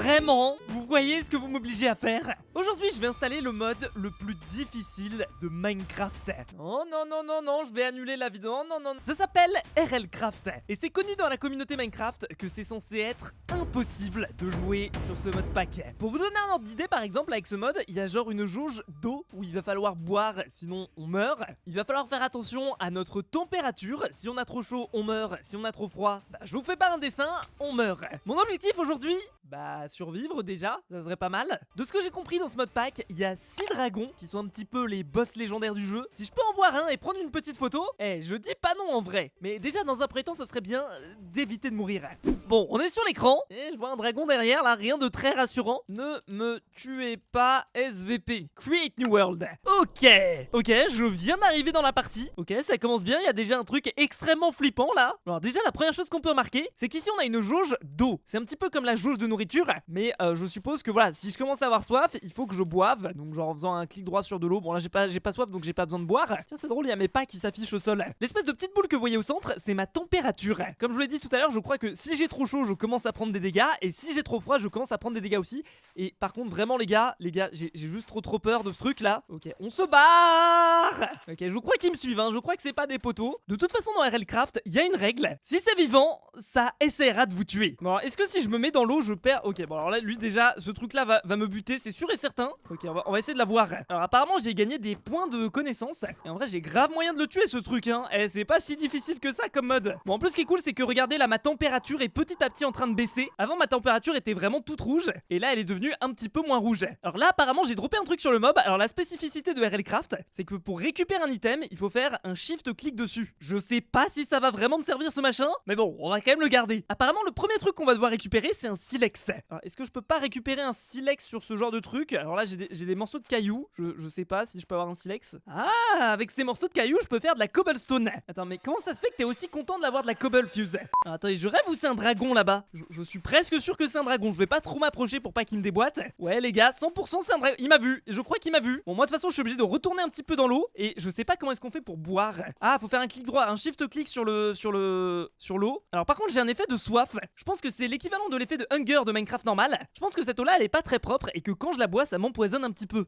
Vraiment? Vous voyez ce que vous m'obligez à faire? Aujourd'hui, je vais installer le mode le plus difficile de Minecraft. Non, non, non, non, non, je vais annuler la vidéo. Non, non, non. Ça s'appelle RLCraft. Et c'est connu dans la communauté Minecraft que c'est censé être impossible de jouer sur ce mode pack. Pour vous donner un ordre d'idée, par exemple, avec ce mode, il y a genre une jauge d'eau où il va falloir boire, sinon on meurt. Il va falloir faire attention à notre température. Si on a trop chaud, on meurt. Si on a trop froid, je vous fais pas un dessin, on meurt. Mon objectif aujourd'hui, survivre déjà, ça serait pas mal. De ce que j'ai compris dans ce mode pack, il y a 6 dragons qui sont un petit peu les boss légendaires du jeu. Si je peux en voir un et prendre une petite photo, je dis pas non en vrai. Mais déjà dans un premier temps, ça serait bien d'éviter de mourir. Bon, on est sur l'écran et je vois un dragon derrière là, rien de très rassurant. Ne me tuez pas SVP. Create New World. Ok, je viens d'arriver dans la partie. Ok, ça commence bien, il y a déjà un truc extrêmement flippant là. Alors déjà la première chose qu'on peut remarquer, c'est qu'ici on a une jauge d'eau. C'est un petit peu comme la jauge de nourriture, mais je suppose que voilà, si je commence à avoir soif, il faut que je boive. Donc genre en faisant un clic droit sur de l'eau. Bon là j'ai pas soif donc j'ai pas besoin de boire. Tiens c'est drôle, il y a mes pas qui s'affichent au sol. L'espèce de petite boule que vous voyez au centre, c'est ma température. Comme je vous l'ai dit tout à l'heure, je crois que si j'ai trop chaud, je commence à prendre des dégâts, et si j'ai trop froid, je commence à prendre des dégâts aussi. Et par contre vraiment les gars, j'ai juste trop peur de ce truc là. Ok, on se barre. Ok, je crois qu'ils me suivent, hein. Je crois que c'est pas des poteaux. De toute façon dans RLCraft, il y a une règle. Si c'est vivant, ça essaiera de vous tuer. Bon alors, est-ce que si je me mets dans l'eau, je perds? Ok, bon alors là lui déjà, ce truc là va me buter, c'est sûr et certain. Ok, on va essayer de la voir. Alors apparemment j'ai gagné des points de connaissance. Et en vrai j'ai grave moyen de le tuer ce truc, hein. C'est pas si difficile que ça comme mode. Bon en plus ce qui est cool c'est que regardez là, ma température est petit à petit en train de baisser. Avant ma température était vraiment toute rouge, et là elle est devenue un petit peu moins rouge. Alors là apparemment j'ai droppé un truc sur le mob. Alors la spécificité de RLCraft, c'est que pour récupérer un item, il faut faire un shift clic dessus. Je sais pas si ça va vraiment me servir ce machin, mais bon, on va quand même le garder. Apparemment le premier truc qu'on va devoir récupérer c'est un silex. Alors est-ce que je peux pas récupérer un silex sur ce genre de truc? Alors là j'ai des morceaux de cailloux, je sais pas si je peux avoir un silex. Ah, avec ces morceaux de cailloux je peux faire de la cobblestone. Attends mais comment ça se fait que t'es aussi content d'avoir de la cobble Fuse? Alors, attendez, je rêve ou c'est un dragon là-bas? Je suis presque sûr que c'est un dragon, je vais pas trop m'approcher pour pas qu'il me déboîte. Ouais les gars, 100% c'est un dragon, il m'a vu, je crois qu'il m'a vu. Bon moi de toute façon je suis obligé de retourner un petit peu dans l'eau, et je sais pas comment est-ce qu'on fait pour boire. Ah, faut faire un clic droit, un shift clic sur l'eau. Alors par contre j'ai un effet de soif. Je pense que c'est l'équivalent de l'effet de hunger de Minecraft normal. Je pense que cette eau là elle est pas très propre, et que quand je la bois ça m'empoisonne un petit peu.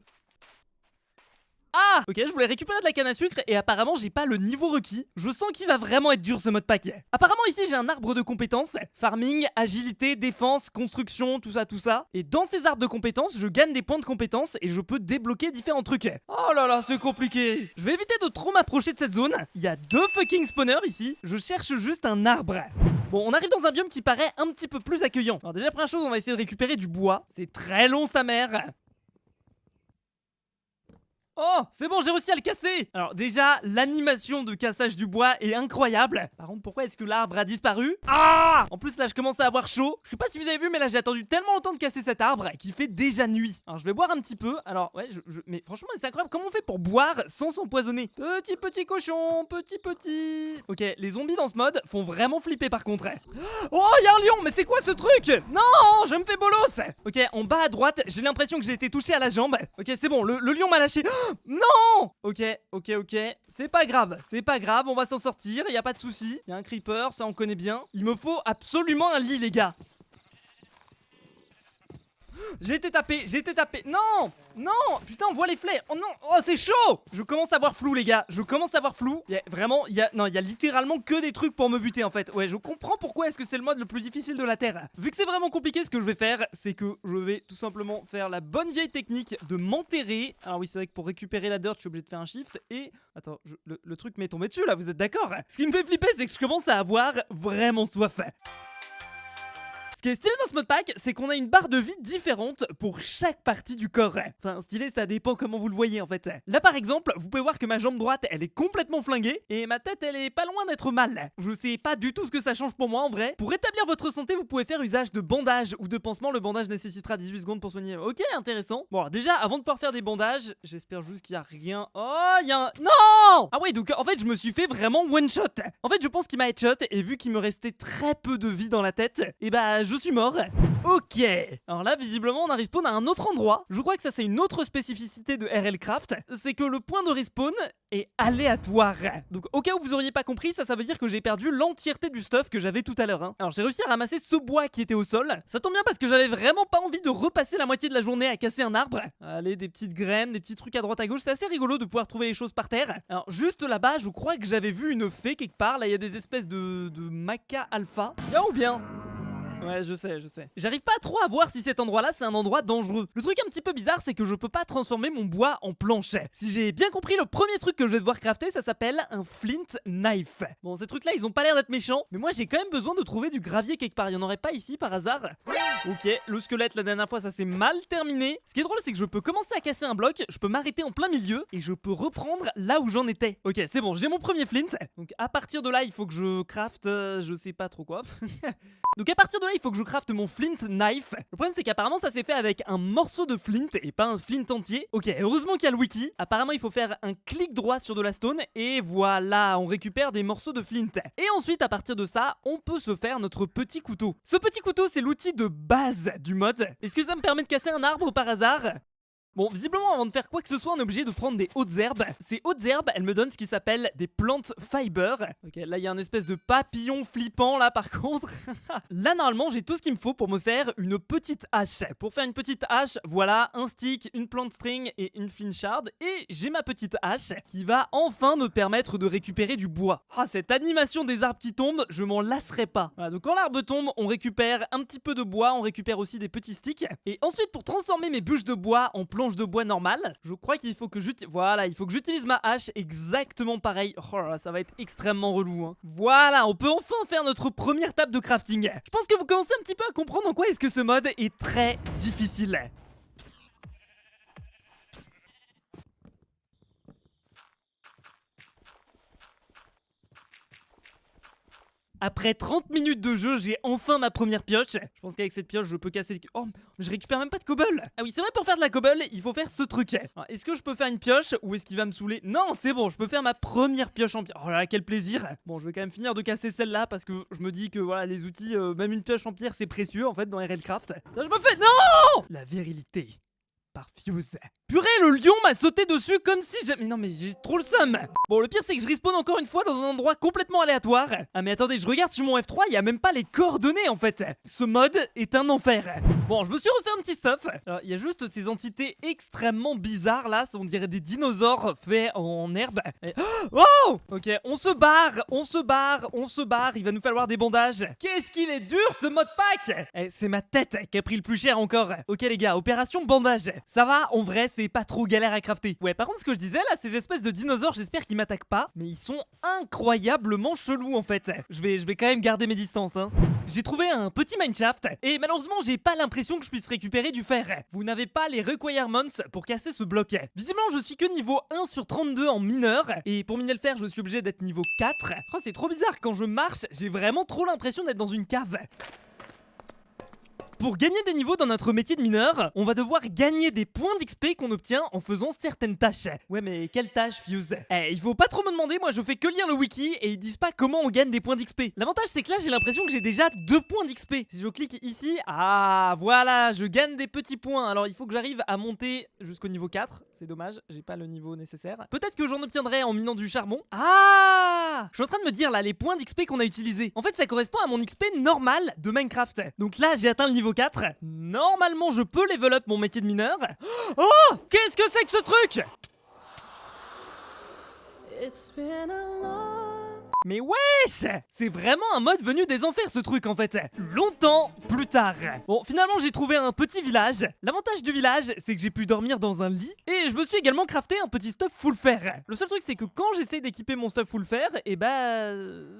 Ah, ok, je voulais récupérer de la canne à sucre et apparemment j'ai pas le niveau requis. Je sens qu'il va vraiment être dur ce mode pack. Apparemment ici j'ai un arbre de compétences: farming, agilité, défense, construction, tout ça. Et dans ces arbres de compétences, je gagne des points de compétences et je peux débloquer différents trucs. Oh là là, c'est compliqué. Je vais éviter de trop m'approcher de cette zone. Il y a 2 fucking spawners ici. Je cherche juste un arbre. Bon, on arrive dans un biome qui paraît un petit peu plus accueillant. Alors déjà première chose, on va essayer de récupérer du bois. C'est très long sa mère. Oh, c'est bon, j'ai réussi à le casser. Alors déjà, l'animation de cassage du bois est incroyable. Par contre, pourquoi est-ce que l'arbre a disparu? Ah! En plus là, je commence à avoir chaud. Je sais pas si vous avez vu, mais là j'ai attendu tellement longtemps de casser cet arbre qu'il fait déjà nuit. Alors je vais boire un petit peu. Alors ouais, mais franchement c'est incroyable. Comment on fait pour boire sans s'empoisonner? Petit cochon, petit. Ok, les zombies dans ce mode font vraiment flipper par contre. Oh, y'a un lion, mais c'est quoi ce truc? Non, je me fais bolos. Ok, en bas à droite, j'ai l'impression que j'ai été touché à la jambe. Ok, c'est bon, le lion m'a lâché. Non! Ok. C'est pas grave, on va s'en sortir, y a pas de souci. Y a un creeper, ça on connaît bien. Il me faut absolument un lit, les gars. J'ai été tapé. Non! Putain, on voit les flèches. Oh non! Oh, c'est chaud! Je commence à voir flou, les gars. Il y a littéralement que des trucs pour me buter, en fait. Ouais, je comprends pourquoi est-ce que c'est le mode le plus difficile de la Terre. Vu que c'est vraiment compliqué, ce que je vais faire, c'est que je vais tout simplement faire la bonne vieille technique de m'enterrer. Alors oui, c'est vrai que pour récupérer la dirt, je suis obligé de faire un shift. Et... attends, le truc m'est tombé dessus, là, vous êtes d'accord? Ce qui me fait flipper, c'est que je commence à avoir vraiment soif. Ce qui est stylé dans ce mode pack, c'est qu'on a une barre de vie différente pour chaque partie du corps. Enfin, stylé, ça dépend comment vous le voyez en fait. Là par exemple, vous pouvez voir que ma jambe droite, elle est complètement flinguée, et ma tête, elle est pas loin d'être mal. Je sais pas du tout ce que ça change pour moi en vrai. Pour rétablir votre santé, vous pouvez faire usage de bandages ou de pansements. Le bandage nécessitera 18 secondes pour soigner. Ok, intéressant. Bon, alors déjà, avant de pouvoir faire des bandages, j'espère juste qu'il y a rien. Oh, il y a un... Non! Ah ouais, donc en fait, je me suis fait vraiment one shot. En fait, je pense qu'il m'a headshot, et vu qu'il me restait très peu de vie dans la tête, et bah, je je suis mort. Ok, alors là visiblement on a respawn à un autre endroit. Je crois que ça c'est une autre spécificité de RLCraft, c'est que le point de respawn est aléatoire. Donc au cas où vous auriez pas compris, ça veut dire que j'ai perdu l'entièreté du stuff que j'avais tout à l'heure. Alors j'ai réussi à ramasser ce bois qui était au sol. Ça tombe bien parce que j'avais vraiment pas envie de repasser la moitié de la journée à casser un arbre. Allez, des petites graines, des petits trucs à droite à gauche, c'est assez rigolo de pouvoir trouver les choses par terre. Alors juste là-bas, je crois que j'avais vu une fée quelque part. Là il y a des espèces de maca alpha. Bien ou bien? Ouais, je sais. J'arrive pas trop à voir si cet endroit-là, c'est un endroit dangereux. Le truc un petit peu bizarre, c'est que je peux pas transformer mon bois en planche. Si j'ai bien compris, le premier truc que je vais devoir crafter, ça s'appelle un flint knife. Bon, ces trucs-là, ils ont pas l'air d'être méchants, mais moi, j'ai quand même besoin de trouver du gravier quelque part. Il y en aurait pas ici, par hasard? Ok, le squelette, la dernière fois, ça s'est mal terminé. Ce qui est drôle, c'est que je peux commencer à casser un bloc, je peux m'arrêter en plein milieu, et je peux reprendre là où j'en étais. Ok, c'est bon, j'ai mon premier flint. Donc, à partir de là, il faut que je crafte... je sais pas trop quoi. Donc à partir de là, il faut que je crafte mon flint knife. Le problème c'est qu'apparemment ça s'est fait avec un morceau de flint et pas un flint entier. Ok, heureusement qu'il y a le wiki. Apparemment il faut faire un clic droit sur de la stone et voilà, on récupère des morceaux de flint. Et ensuite à partir de ça, on peut se faire notre petit couteau. Ce petit couteau c'est l'outil de base du mod. Est-ce que ça me permet de casser un arbre par hasard ? Bon, visiblement, avant de faire quoi que ce soit, on est obligé de prendre des hautes herbes. Ces hautes herbes, elles me donnent ce qui s'appelle des plantes fiber. Ok, là, il y a un espèce de papillon flippant, là, par contre. Là, normalement, j'ai tout ce qu'il me faut pour me faire une petite hache. Pour faire une petite hache, voilà, un stick, une plante string et une flint shard. Et j'ai ma petite hache qui va enfin me permettre de récupérer du bois. Ah, cette animation des arbres qui tombent, je m'en lasserai pas. Voilà, donc quand l'arbre tombe, on récupère un petit peu de bois, on récupère aussi des petits sticks. Et ensuite, pour transformer mes bûches de bois en planches de bois normales, je crois qu'il faut que j'utilise ma hache exactement pareil. Oh là là, ça va être extrêmement relou, hein. Voilà, on peut enfin faire notre première table de crafting. Je pense que vous commencez un petit peu à comprendre en quoi est-ce que ce mode est très difficile. Après 30 minutes de jeu, j'ai enfin ma première pioche. Je pense qu'avec cette pioche, je peux casser... Oh, je récupère même pas de cobble. Ah oui, c'est vrai, pour faire de la cobble, il faut faire ce truc. Est-ce que je peux faire une pioche ou est-ce qu'il va me saouler? Non, c'est bon, je peux faire ma première pioche en pierre. Oh là là, quel plaisir. Bon, je vais quand même finir de casser celle-là parce que je me dis que voilà, les outils, même une pioche en pierre, c'est précieux en fait dans RLCraft. Ça, je me fais... Non! La virilité par Fuse. Purée, le lion m'a sauté dessus comme si j'avais... Mais non, mais j'ai trop le seum. Bon, le pire, c'est que je respawn encore une fois dans un endroit complètement aléatoire. Ah, mais attendez, je regarde sur mon F3, il y a même pas les coordonnées, en fait. Ce mode est un enfer. Bon, je me suis refait un petit stuff. Alors, il y a juste ces entités extrêmement bizarres, là. On dirait des dinosaures faits en herbe. Et... Oh! Ok, on se barre. Il va nous falloir des bandages. Qu'est-ce qu'il est dur, ce mode pack! C'est ma tête qui a pris le plus cher encore. Ok, les gars, opération bandage. Ça va, en vrai, c'est pas trop galère à crafter. Ouais, par contre, ce que je disais là, ces espèces de dinosaures, j'espère qu'ils m'attaquent pas, mais ils sont incroyablement chelous en fait. Je vais quand même garder mes distances, hein. J'ai trouvé un petit mineshaft et malheureusement, j'ai pas l'impression que je puisse récupérer du fer. Vous n'avez pas les requirements pour casser ce bloc. Visiblement, je suis que niveau 1 sur 32 en mineur et pour miner le fer, je suis obligé d'être niveau 4. Oh, c'est trop bizarre, quand je marche, j'ai vraiment trop l'impression d'être dans une cave. Pour gagner des niveaux dans notre métier de mineur, on va devoir gagner des points d'XP qu'on obtient en faisant certaines tâches. Ouais, mais quelles tâches, Fuse? Il faut pas trop me demander, moi je fais que lire le wiki et ils disent pas comment on gagne des points d'XP. L'avantage c'est que là j'ai l'impression que j'ai déjà 2 points d'XP. Si je clique ici, ah voilà, je gagne des petits points. Alors il faut que j'arrive à monter jusqu'au niveau 4. C'est dommage, j'ai pas le niveau nécessaire. Peut-être que j'en obtiendrai en minant du charbon. Ah! Je suis en train de me dire là, les points d'XP qu'on a utilisés. En fait, ça correspond à mon XP normal de Minecraft. Donc là, j'ai atteint le niveau 4. Normalement, je peux level up mon métier de mineur. Oh! Qu'est-ce que c'est que ce truc? Mais wesh! C'est vraiment un mode venu des enfers ce truc en fait. Longtemps plus tard. Bon, finalement j'ai trouvé un petit village. L'avantage du village, c'est que j'ai pu dormir dans un lit. Et je me suis également crafté un petit stuff full fer. Le seul truc c'est que quand j'essaie d'équiper mon stuff full fer, et bah...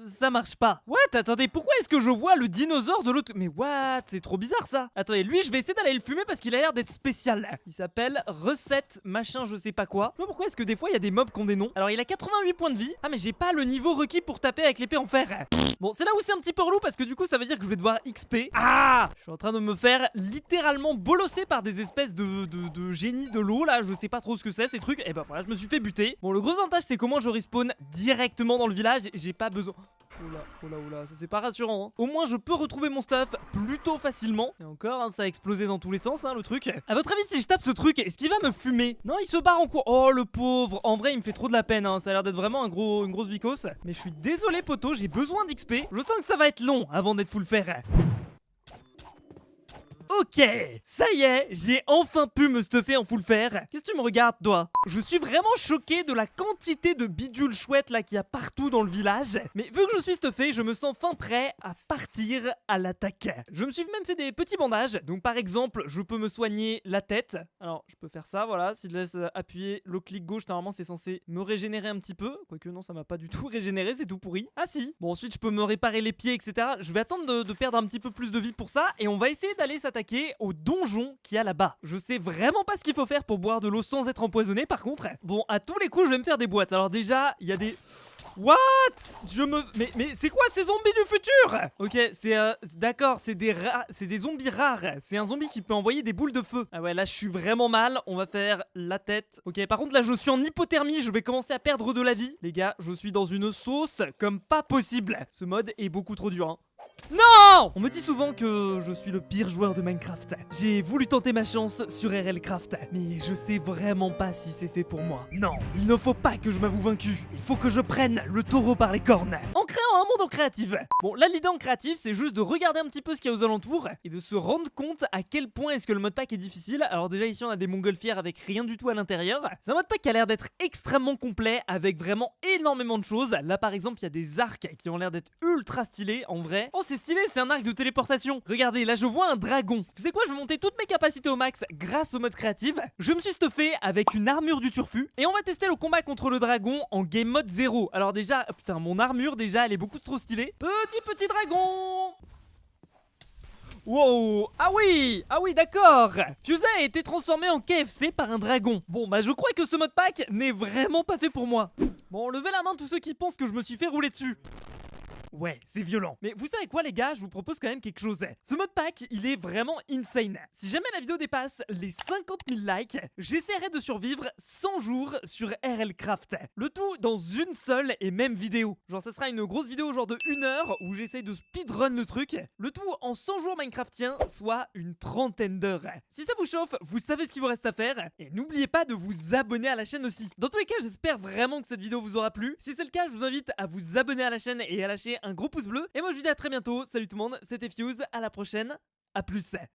ça marche pas. What? Attendez, pourquoi est-ce que je vois le dinosaure de l'autre... Mais what? C'est trop bizarre ça. Attendez, lui je vais essayer d'aller le fumer parce qu'il a l'air d'être spécial. Il s'appelle recette machin je sais pas quoi. Je sais pas pourquoi est-ce que des fois il y a des mobs qui ont des noms. Alors il a 88 points de vie. Ah mais j'ai pas le niveau requis pour taper avec l'épée en fer. Bon, c'est là où c'est un petit peu relou parce que du coup ça veut dire que je vais devoir XP. Ah! Je suis en train de me faire littéralement bolosser par des espèces de génies de l'eau là, je sais pas trop ce que c'est ces trucs. Et bah voilà, je me suis fait buter. Bon, le gros avantage c'est comment je respawn directement dans le village, j'ai pas besoin... Oula, ça c'est pas rassurant, hein. Au moins je peux retrouver mon stuff plutôt facilement. Et encore, hein, ça a explosé dans tous les sens, hein, le truc. À votre avis, si je tape ce truc, est-ce qu'il va me fumer? Non, il se barre en cours. Oh, le pauvre. En vrai, il me fait trop de la peine, hein. Ça a l'air d'être vraiment une grosse vicose. Mais je suis désolé, poto, j'ai besoin d'XP. Je sens que ça va être long avant d'être full fer. Ok, ça y est, j'ai enfin pu me stuffer en full fer. Qu'est-ce que tu me regardes, toi? Je suis vraiment choqué de la quantité de bidules chouettes là qu'il y a partout dans le village. Mais vu que je suis stuffé, je me sens fin prêt à partir à l'attaque. Je me suis même fait des petits bandages. Donc par exemple, je peux me soigner la tête. Alors, je peux faire ça, voilà. Si je laisse appuyer le clic gauche, normalement c'est censé me régénérer un petit peu. Quoique non, ça m'a pas du tout régénéré, c'est tout pourri. Ah si. Bon, ensuite je peux me réparer les pieds, etc. Je vais attendre de perdre un petit peu plus de vie pour ça. Et on va essayer d'aller s'attaquer au donjon qu'il y a là-bas. Je sais vraiment pas ce qu'il faut faire pour boire de l'eau sans être empoisonné par contre. Bon, à tous les coups, je vais me faire des boîtes. Alors déjà, il y a des... What? Mais c'est quoi ces zombies du futur? Ok, d'accord, c'est des zombies rares. C'est un zombie qui peut envoyer des boules de feu. Ah ouais, là je suis vraiment mal. On va faire la tête. Ok, par contre là je suis en hypothermie. Je vais commencer à perdre de la vie. Les gars, je suis dans une sauce comme pas possible. Ce mode est beaucoup trop dur, hein. Non! On me dit souvent que je suis le pire joueur de Minecraft. J'ai voulu tenter ma chance sur RLCraft, mais je sais vraiment pas si c'est fait pour moi. Non, il ne faut pas que je m'avoue vaincu. Il faut que je prenne le taureau par les cornes. En créant un monde en créatif. Bon, là l'idée en créatif, c'est juste de regarder un petit peu ce qu'il y a aux alentours et de se rendre compte à quel point est-ce que le modpack est difficile. Alors déjà ici on a des montgolfières avec rien du tout à l'intérieur. C'est un modpack qui a l'air d'être extrêmement complet avec vraiment énormément de choses. Là par exemple il y a des arcs qui ont l'air d'être ultra stylés en vrai. Oh c'est stylé, c'est un arc de téléportation. Regardez, là je vois un dragon. Vous savez quoi, je vais monter toutes mes capacités au max grâce au mode créatif. Je me suis stuffé avec une armure du turfu et on va tester le combat contre le dragon en game mode 0. Alors déjà, putain, mon armure déjà, elle est beaucoup trop stylée. Petit dragon. Wow, ah oui, d'accord. Fusée a été transformé en KFC par un dragon. Bon bah je crois que ce modpack n'est vraiment pas fait pour moi. Bon, levez la main tous ceux qui pensent que je me suis fait rouler dessus. Ouais, c'est violent. Mais vous savez quoi les gars, je vous propose quand même quelque chose. Ce modpack, il est vraiment insane. Si jamais la vidéo dépasse les 50 000 likes, j'essaierai de survivre 100 jours sur RLCraft. Le tout dans une seule et même vidéo. Genre ça sera une grosse vidéo genre de 1 heure où j'essaye de speedrun le truc. Le tout en 100 jours Minecraftien, soit une trentaine d'heures. Si ça vous chauffe, vous savez ce qu'il vous reste à faire. Et n'oubliez pas de vous abonner à la chaîne aussi. Dans tous les cas, j'espère vraiment que cette vidéo vous aura plu. Si c'est le cas, je vous invite à vous abonner à la chaîne et à lâcher un gros pouce bleu. Et moi je vous dis à très bientôt. Salut tout le monde, c'était Fuse, à la prochaine. À plus.